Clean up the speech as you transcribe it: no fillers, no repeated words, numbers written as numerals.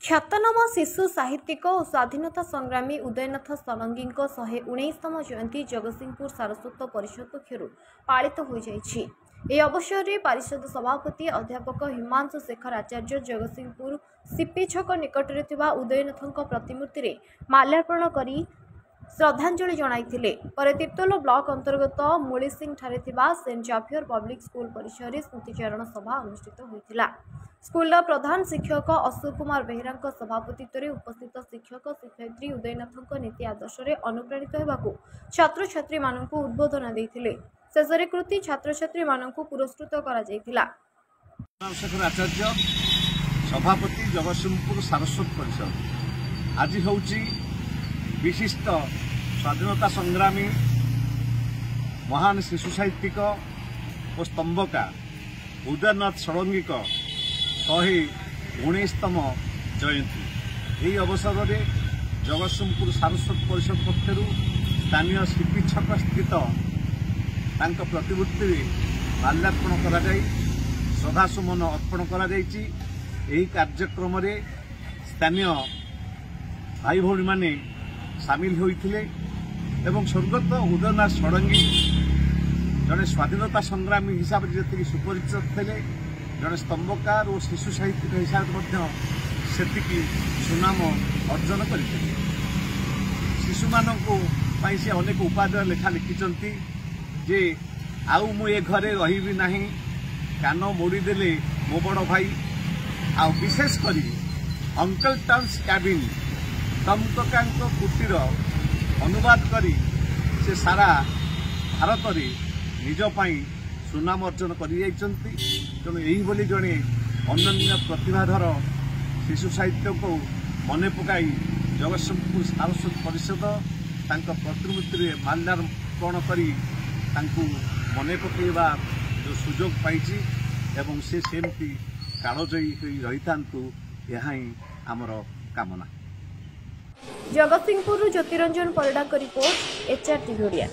ख्यातनामा शिशु साहित्यिक और स्वाधीनता संग्रामी उदयनाथ षडंगी 119तम जयंती जगतसिंहपुर सारस्वत परिषद पक्षर पालित हो जाइछि। ଏହି ଅବସରରେ ପାରିଷଦ ସଭାପତି ଅଧ୍ୟାପକ ହିମାଂଶୁ ଶେଖର ଆଚାର୍ଯ୍ୟ ଜଗତସିଂହପୁର ସିପି ଛକ ନିକଟରେ ଥିବା ଉଦୟନାଥଙ୍କ ପ୍ରତିମୂର୍ତ୍ତିରେ ମାଲ୍ୟାର୍ପଣ କରି ଶ୍ରଦ୍ଧାଞ୍ଜଳି ଜଣାଇଥିଲେ। ପରେ ତିର୍ତ୍ତୋଲ ବ୍ଲକ ଅନ୍ତର୍ଗତ ମୁଳିସିଂଠାରେ ଥିବା ସେଣ୍ଟ ଜାଭିୟର ପବ୍ଲିକ ସ୍କୁଲ ପରିସରରେ ସ୍ମୃତିଚାରଣ ସଭା ଅନୁଷ୍ଠିତ ହୋଇଥିଲା। ସ୍କୁଲର ପ୍ରଧାନ ଶିକ୍ଷକ ଅଶୋକ କୁମାର ବେହେରାଙ୍କ ସଭାପତିତ୍ୱରେ ଉପସ୍ଥିତ ଶିକ୍ଷକ ଶିକ୍ଷୟିତ୍ରୀ ଉଦୟନାଥଙ୍କ ନୀତି ଆଦର୍ଶରେ ଅନୁପ୍ରାଣିତ ହେବାକୁ ଛାତ୍ରଛାତ୍ରୀମାନଙ୍କୁ ଉଦ୍ବୋଧନ ଦେଇଥିଲେ। शेषରେ କୃତି ଛାତ୍ରଛାତ୍ରୀମାନଙ୍କୁ ପୁରସ୍କୃତ କରାଯାଇଥିଲା। शेखर आचार्य सभापति जगतसिंहपुर सारस्वत परिषद आज हूँ विशिष्ट स्वाधीनता संग्रामी महान शिशु साहित्यिक और स्तंभकार उदयनाथ षडंगी 119तम जयंती। यही अवसर में जगतसिंहपुर सारस्वत परिषद पक्षर स्थानीय सिपी छक स्थित प्रतिमूर्ति माल्यार्पण कर श्रद्धासुमन अर्पण कर कार्यक्रम स्थानीय भाई भौणी माने सामिल होते एवं स्वर्गत उदयनाथ षडंगी जड़े स्वाधीनता संग्रामी हिसाब से जी सुपरिचित थे, जड़े स्तंभकार और शिशु साहित्यिक हिसाब से सुनाम अर्जन करते। शिशु मानक से अनेक उपाध्याय लेखा लिखिं जे आउ मु ए घरे रही नाही कान मोड़ीदेले मो बड़ भाई आ विशेष करी अंकल टम्स कैबिन तमतकांक कुटीर अनुवाद करी से सारा भारत रे निज पाई सुनाम अर्जन करि जाइछन्ति। तेणु यही बोली जड़े अनन्य प्रतिभाधर शिशु साहित्य को मने पकाई जगतसिंहपुर सारस्वत परिषद तांका प्रतिमूर्ति माल्यार्पण करी तांकु मने पकेवा जो सुजोग पाइछि एवं से सेमती कालजयी रही थांतु यही आमर कामना। Jagatsinghpur Jyotiranjan Parida report HR TV Odia.